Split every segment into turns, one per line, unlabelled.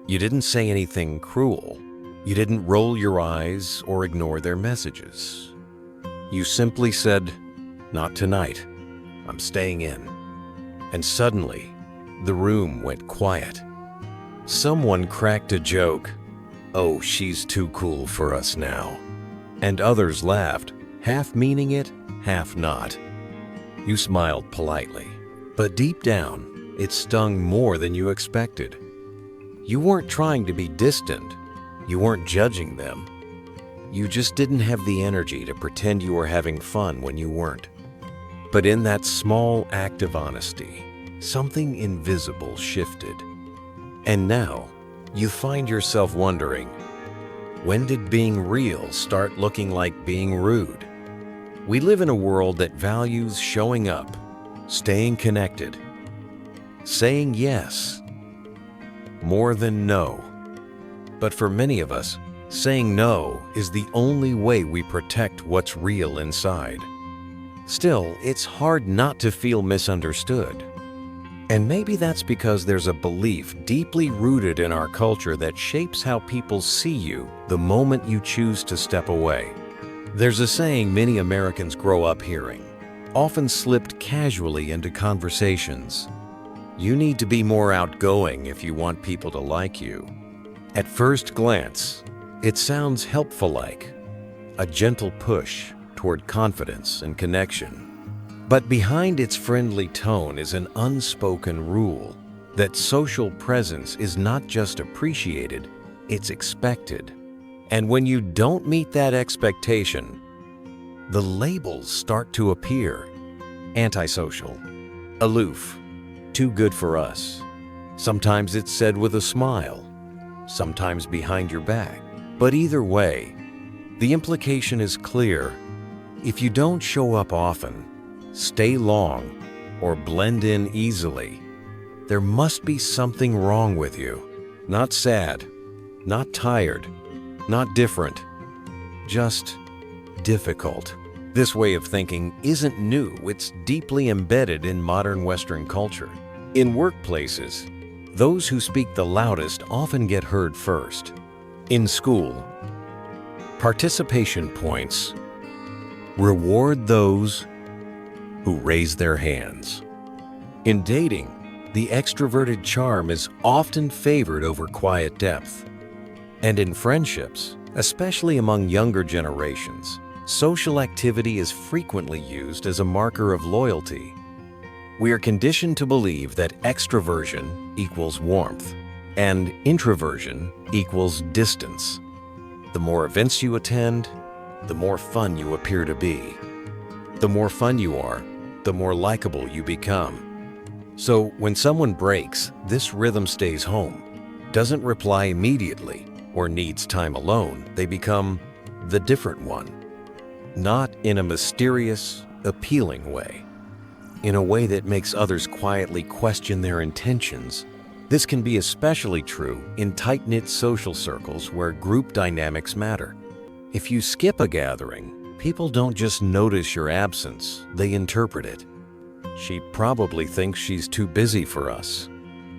You didn't say anything cruel. You didn't roll your eyes or ignore their messages. You simply said, "Not tonight. I'm staying in." And suddenly, the room went quiet. Someone cracked a joke. "Oh, she's too cool for us now." And others laughed, half meaning it, half not. You smiled politely, but deep down, it stung more than you expected. You weren't trying to be distant. You weren't judging them. You just didn't have the energy to pretend you were having fun when you weren't. But in that small act of honesty, something invisible shifted. And now, you find yourself wondering, when did being real start looking like being rude? We live in a world that values showing up, staying connected, saying yes, more than no. But for many of us, saying no is the only way we protect what's real inside. Still, it's hard not to feel misunderstood. And maybe that's because there's a belief deeply rooted in our culture that shapes how people see you the moment you choose to step away. There's a saying many Americans grow up hearing, often slipped casually into conversations. You need to be more outgoing if you want people to like you. At first glance, it sounds helpful-like, a gentle push toward confidence and connection. But behind its friendly tone is an unspoken rule that social presence is not just appreciated, it's expected. And when you don't meet that expectation, the labels start to appear. Antisocial, aloof, too good for us. Sometimes it's said with a smile, sometimes behind your back. But either way, the implication is clear. If you don't show up often, stay long, or blend in easily, there must be something wrong with you. Not sad, not tired, not different, just difficult. This way of thinking isn't new, it's deeply embedded in modern Western culture. In workplaces, those who speak the loudest often get heard first. In school, participation points reward those who raise their hands. In dating, the extroverted charm is often favored over quiet depth. And in friendships, especially among younger generations, social activity is frequently used as a marker of loyalty. We are conditioned to believe that extroversion equals warmth and introversion equals distance. The more events you attend, the more fun you appear to be. The more fun you are, the more likable you become. So when someone breaks, this rhythm stays home, doesn't reply immediately, or needs time alone, they become the different one. Not in a mysterious, appealing way. In a way that makes others quietly question their intentions. This can be especially true in tight-knit social circles where group dynamics matter. If you skip a gathering, people don't just notice your absence, they interpret it. She probably thinks she's too busy for us.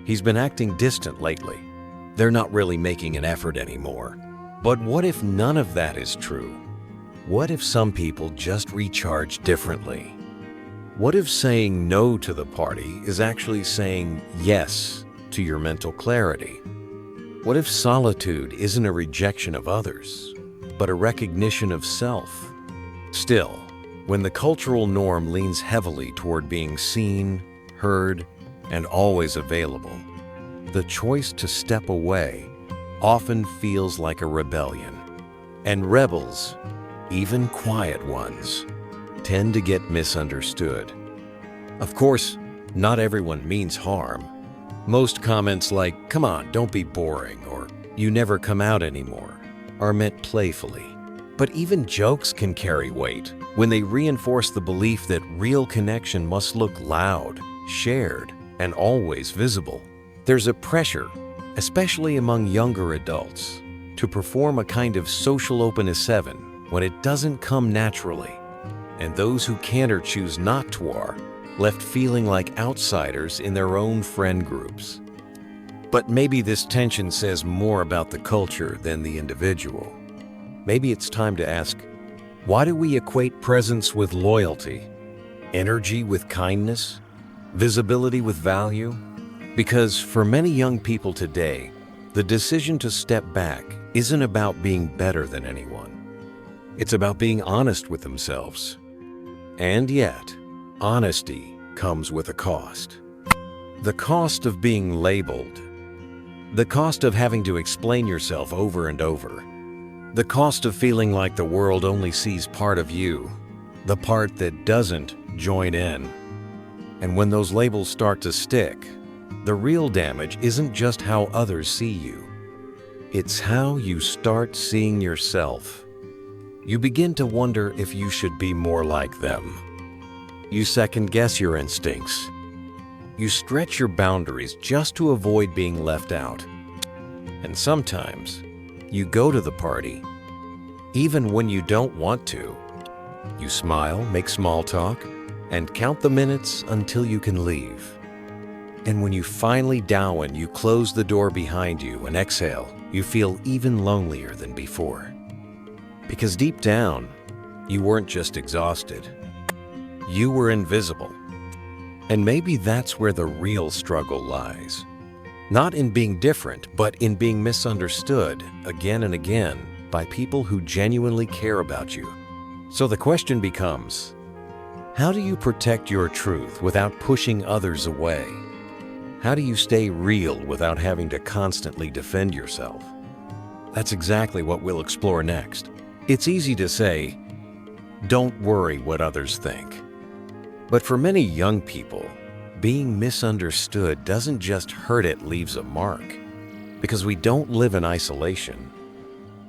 He's been acting distant lately. They're not really making an effort anymore. But what if none of that is true? What if some people just recharge differently? What if saying no to the party is actually saying yes to your mental clarity? What if solitude isn't a rejection of others, but a recognition of self? Still, when the cultural norm leans heavily toward being seen, heard, and always available, the choice to step away often feels like a rebellion. And rebels, even quiet ones, tend to get misunderstood. Of course, not everyone means harm. Most comments like, "Come on, don't be boring," or "You never come out anymore," are meant playfully. But even jokes can carry weight when they reinforce the belief that real connection must look loud, shared, and always visible. There's a pressure, especially among younger adults, to perform a kind of social openness 7 when it doesn't come naturally. And those who can't or choose not to are left feeling like outsiders in their own friend groups. But maybe this tension says more about the culture than the individual. Maybe it's time to ask, why do we equate presence with loyalty, energy with kindness, visibility with value? Because for many young people today, the decision to step back isn't about being better than anyone. It's about being honest with themselves. And yet, honesty comes with a cost. The cost of being labeled. The cost of having to explain yourself over and over. The cost of feeling like the world only sees part of you, the part that doesn't join in. And when those labels start to stick, the real damage isn't just how others see you. It's how you start seeing yourself. You begin to wonder if you should be more like them. You second-guess your instincts. You stretch your boundaries just to avoid being left out. And sometimes, you go to the party, even when you don't want to. You smile, make small talk, and count the minutes until you can leave. And when you finally down, you close the door behind you and exhale, you feel even lonelier than before. Because deep down, you weren't just exhausted. You were invisible. And maybe that's where the real struggle lies. Not in being different, but in being misunderstood again and again by people who genuinely care about you. So the question becomes, how do you protect your truth without pushing others away? How do you stay real without having to constantly defend yourself? That's exactly what we'll explore next. It's easy to say, don't worry what others think. But for many young people, being misunderstood doesn't just hurt, it leaves a mark. Because we don't live in isolation.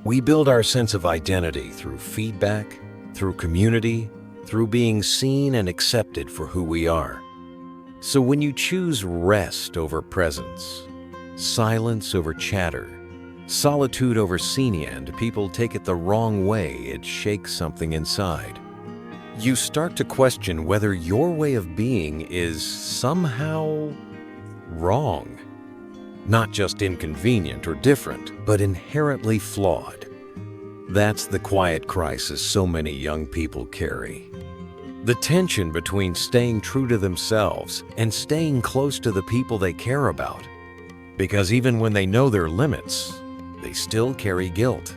We build our sense of identity through feedback, through community, through being seen and accepted for who we are. So when you choose rest over presence, silence over chatter, solitude over seen, and people take it the wrong way, it shakes something inside. You start to question whether your way of being is somehow wrong. Not just inconvenient or different, but inherently flawed. That's the quiet crisis so many young people carry. The tension between staying true to themselves and staying close to the people they care about. Because even when they know their limits, they still carry guilt.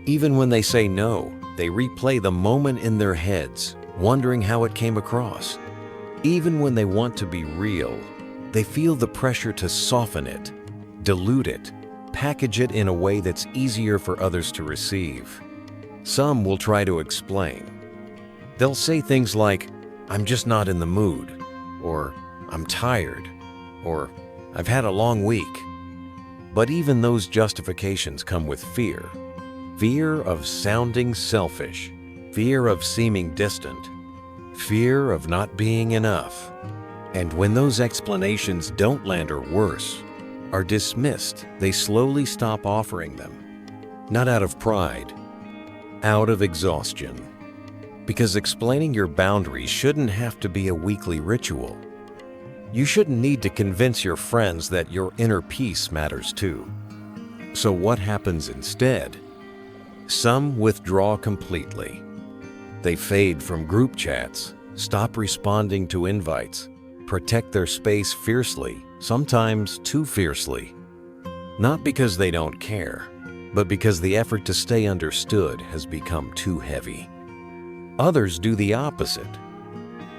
Even when they say no, they replay the moment in their heads, wondering how it came across. Even when they want to be real, they feel the pressure to soften it, dilute it, package it in a way that's easier for others to receive. Some will try to explain. They'll say things like, I'm just not in the mood, or I'm tired, or I've had a long week. But even those justifications come with fear. Fear of sounding selfish, fear of seeming distant, fear of not being enough. And when those explanations don't land, or worse, are dismissed, they slowly stop offering them. Not out of pride, out of exhaustion. Because explaining your boundaries shouldn't have to be a weekly ritual. You shouldn't need to convince your friends that your inner peace matters too. So what happens instead? Some withdraw completely. They fade from group chats, stop responding to invites, protect their space fiercely, sometimes too fiercely. Not because they don't care, but because the effort to stay understood has become too heavy. Others do the opposite.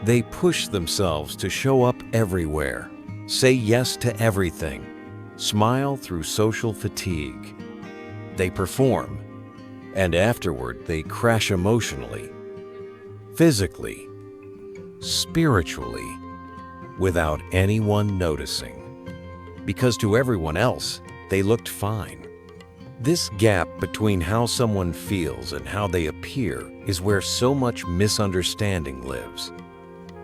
They push themselves to show up everywhere, say yes to everything, smile through social fatigue. They perform, and afterward they crash emotionally, physically, spiritually, without anyone noticing. Because to everyone else, they looked fine. This gap between how someone feels and how they appear is where so much misunderstanding lives.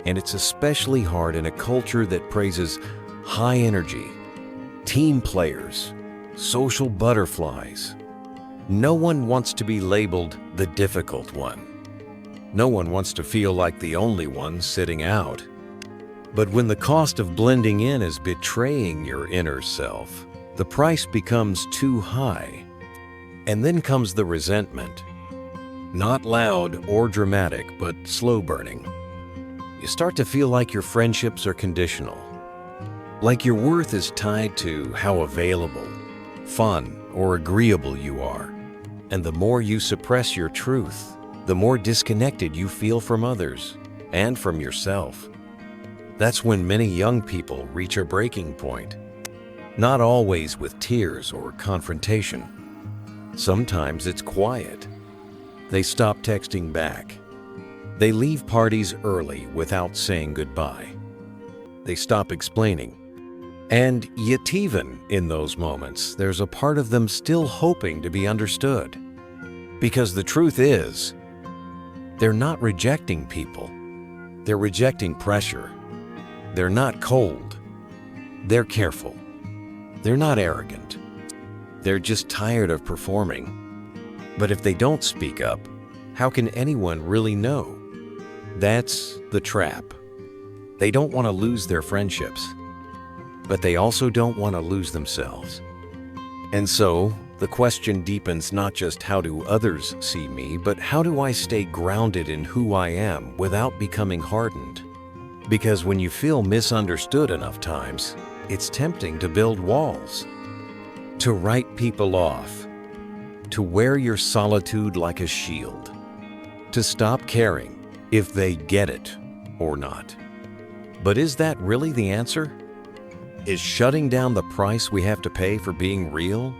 And it's especially hard in a culture that praises high energy, team players, social butterflies. No one wants to be labeled the difficult one. No one wants to feel like the only one sitting out. But when the cost of blending in is betraying your inner self, the price becomes too high. And then comes the resentment. Not loud or dramatic, but slow burning. You start to feel like your friendships are conditional. Like your worth is tied to how available, fun, or agreeable you are. And the more you suppress your truth, the more disconnected you feel from others and from yourself. That's when many young people reach a breaking point. Not always with tears or confrontation. Sometimes it's quiet. They stop texting back. They leave parties early without saying goodbye. They stop explaining. And yet even in those moments, there's a part of them still hoping to be understood. Because the truth is, they're not rejecting people. They're rejecting pressure. They're not cold. They're careful. They're not arrogant. They're just tired of performing. But if they don't speak up, how can anyone really know? That's the trap. They don't want to lose their friendships, but they also don't want to lose themselves. And so, the question deepens not just how do others see me, but how do I stay grounded in who I am without becoming hardened? Because when you feel misunderstood enough times, it's tempting to build walls, to write people off, to wear your solitude like a shield, to stop caring if they get it or not. But is that really the answer? Is shutting down the price we have to pay for being real?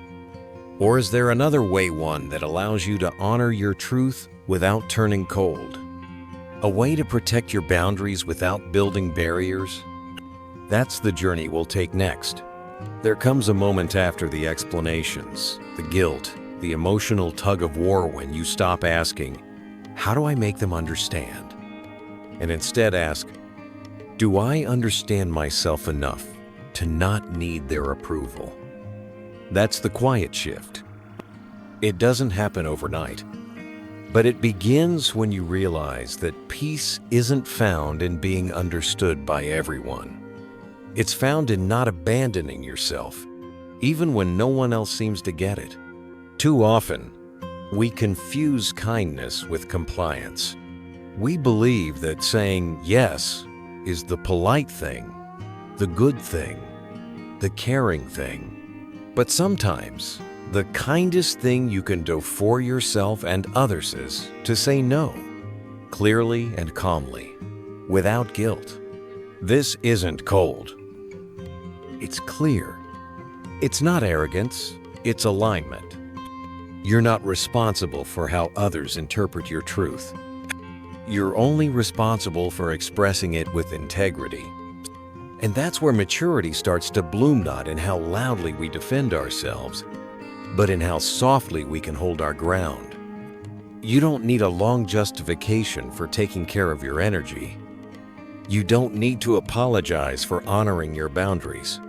Or is there another way, one that allows you to honor your truth without turning cold? A way to protect your boundaries without building barriers? That's the journey we'll take next. There comes a moment after the explanations, the guilt, the emotional tug of war when you stop asking, how do I make them understand? And instead ask, do I understand myself enough to not need their approval? That's the quiet shift. It doesn't happen overnight, but it begins when you realize that peace isn't found in being understood by everyone. It's found in not abandoning yourself, even when no one else seems to get it. Too often, we confuse kindness with compliance. We believe that saying yes is the polite thing, the good thing, the caring thing. But sometimes, the kindest thing you can do for yourself and others is to say no, clearly and calmly, without guilt. This isn't cold. It's clear. It's not arrogance, it's alignment. You're not responsible for how others interpret your truth. You're only responsible for expressing it with integrity. And that's where maturity starts to bloom, not in how loudly we defend ourselves, but in how softly we can hold our ground. You don't need a long justification for taking care of your energy. You don't need to apologize for honoring your boundaries.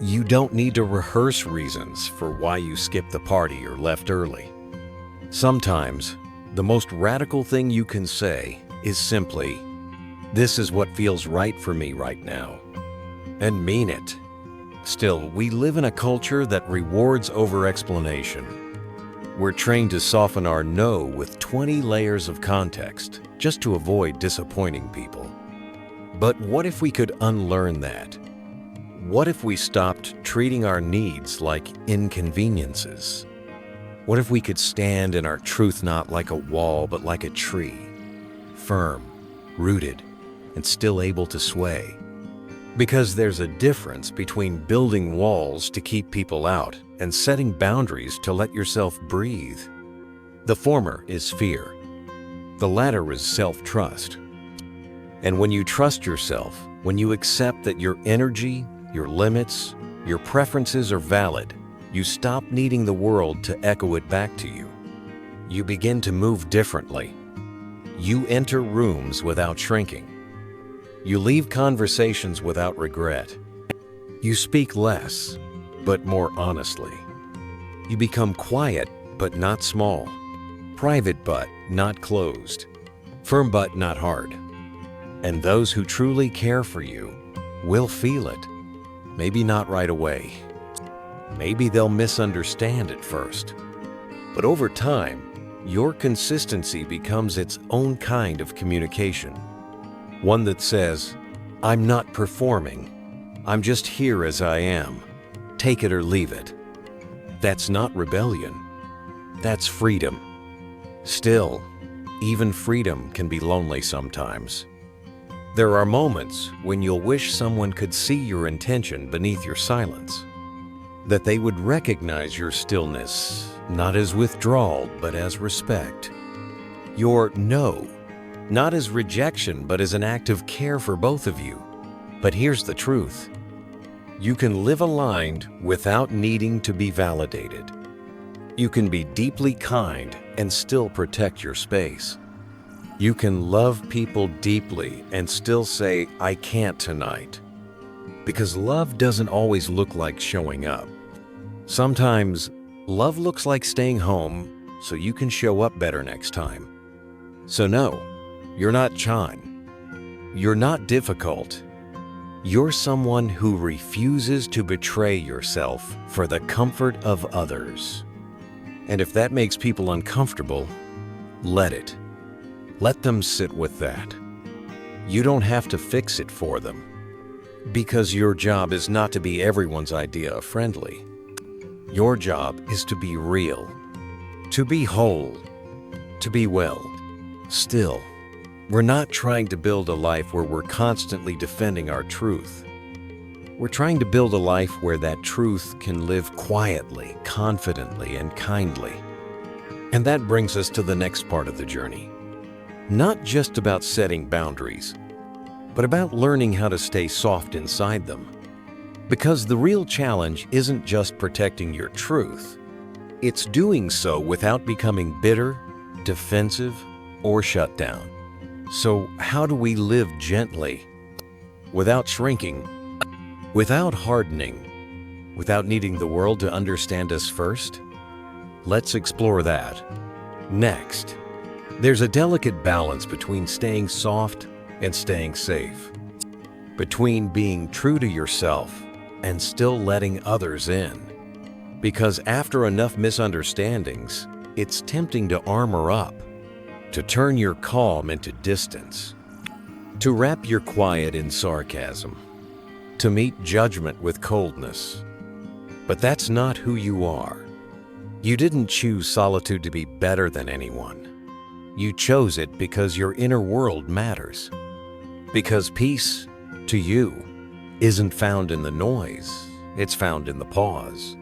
You don't need to rehearse reasons for why you skipped the party or left early. Sometimes, the most radical thing you can say is simply, "This is what feels right for me right now," and mean it. Still, we live in a culture that rewards over-explanation. We're trained to soften our no with 20 layers of context just to avoid disappointing people. But what if we could unlearn that? What if we stopped treating our needs like inconveniences? What if we could stand in our truth not like a wall but like a tree, firm, rooted, and still able to sway? Because there's a difference between building walls to keep people out and setting boundaries to let yourself breathe. The former is fear. The latter is self-trust. And when you trust yourself, when you accept that your energy, your limits, your preferences are valid, you stop needing the world to echo it back to you. You begin to move differently. You enter rooms without shrinking. You leave conversations without regret. You speak less, but more honestly. You become quiet, but not small. Private, but not closed. Firm, but not hard. And those who truly care for you will feel it. Maybe not right away. Maybe they'll misunderstand at first. But over time, your consistency becomes its own kind of communication. One that says, I'm not performing. I'm just here as I am. Take it or leave it. That's not rebellion. That's freedom. Still, even freedom can be lonely sometimes. There are moments when you'll wish someone could see your intention beneath your silence, that they would recognize your stillness, not as withdrawal, but as respect. Your no, not as rejection, but as an act of care for both of you. But here's the truth. You can live aligned without needing to be validated. You can be deeply kind and still protect your space. You can love people deeply and still say, I can't tonight. Because love doesn't always look like showing up. Sometimes, love looks like staying home so you can show up better next time. So no, you're not Chan. You're not difficult. You're someone who refuses to betray yourself for the comfort of others. And if that makes people uncomfortable, let it. Let them sit with that. You don't have to fix it for them. Because your job is not to be everyone's idea of friendly. Your job is to be real, to be whole, to be well. Still, we're not trying to build a life where we're constantly defending our truth. We're trying to build a life where that truth can live quietly, confidently, and kindly. And that brings us to the next part of the journey. Not just about setting boundaries, but about learning how to stay soft inside them. Because the real challenge isn't just protecting your truth. It's doing so without becoming bitter, defensive, or shut down. So how do we live gently, without shrinking, without hardening, without needing the world to understand us first? Let's explore that. Next, there's a delicate balance between staying soft and staying safe, between being true to yourself and still letting others in. Because after enough misunderstandings, it's tempting to armor up, to turn your calm into distance, to wrap your quiet in sarcasm, to meet judgment with coldness. But that's not who you are. You didn't choose solitude to be better than anyone. You chose it because your inner world matters. Because peace, to you, isn't found in the noise, it's found in the pause.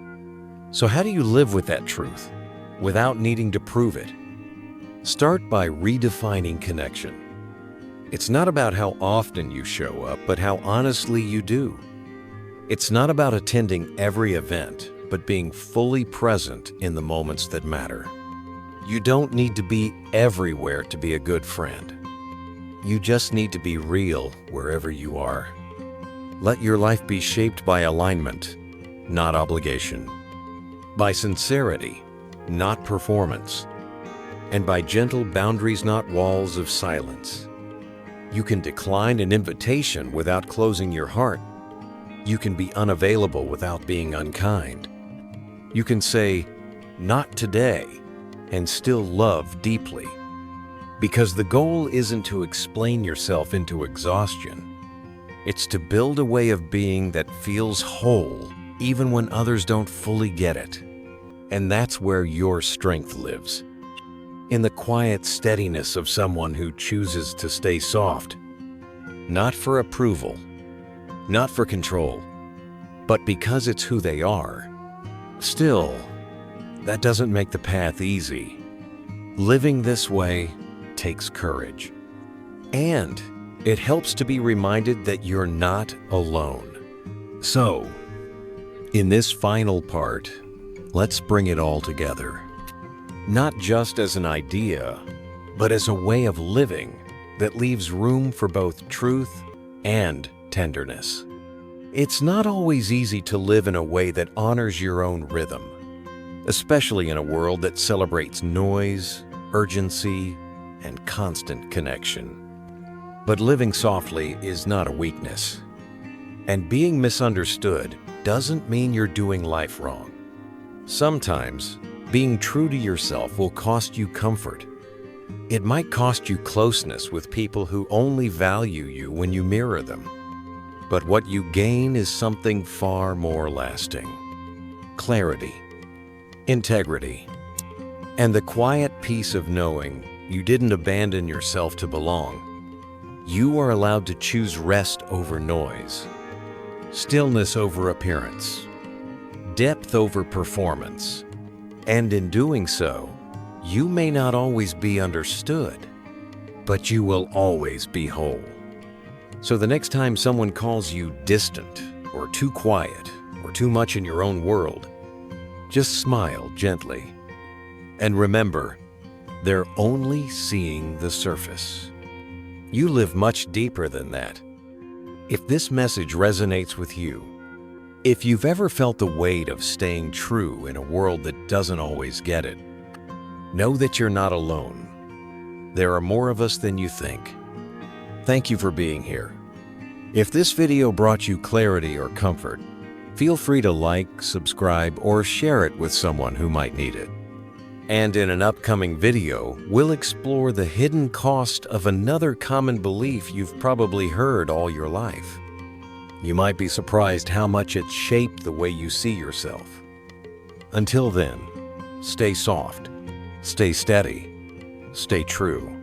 So how do you live with that truth, without needing to prove it? Start by redefining connection. It's not about how often you show up, but how honestly you do. It's not about attending every event, but being fully present in the moments that matter. You don't need to be everywhere to be a good friend. You just need to be real wherever you are. Let your life be shaped by alignment, not obligation. By sincerity, not performance. And by gentle boundaries, not walls of silence. You can decline an invitation without closing your heart. You can be unavailable without being unkind. You can say, not today, and still love deeply. Because the goal isn't to explain yourself into exhaustion. It's to build a way of being that feels whole, even when others don't fully get it. And that's where your strength lives. In the quiet steadiness of someone who chooses to stay soft. Not for approval, not for control, but because it's who they are. Still, that doesn't make the path easy. Living this way takes courage. And it helps to be reminded that you're not alone. So, in this final part, let's bring it all together. Not just as an idea, but as a way of living that leaves room for both truth and tenderness. It's not always easy to live in a way that honors your own rhythm, especially in a world that celebrates noise, urgency, and constant connection. But living softly is not a weakness. And being misunderstood doesn't mean you're doing life wrong. Sometimes, being true to yourself will cost you comfort. It might cost you closeness with people who only value you when you mirror them. But what you gain is something far more lasting: clarity, integrity, and the quiet peace of knowing you didn't abandon yourself to belong. You are allowed to choose rest over noise, stillness over appearance, depth over performance. And in doing so, you may not always be understood, but you will always be whole. So the next time someone calls you distant, or too quiet, or too much in your own world, just smile gently. And remember, they're only seeing the surface. You live much deeper than that. If this message resonates with you, if you've ever felt the weight of staying true in a world that doesn't always get it, know that you're not alone. There are more of us than you think. Thank you for being here. If this video brought you clarity or comfort, feel free to like, subscribe, or share it with someone who might need it. And in an upcoming video, we'll explore the hidden cost of another common belief you've probably heard all your life. You might be surprised how much it shaped the way you see yourself. Until then, stay soft, stay steady, stay true.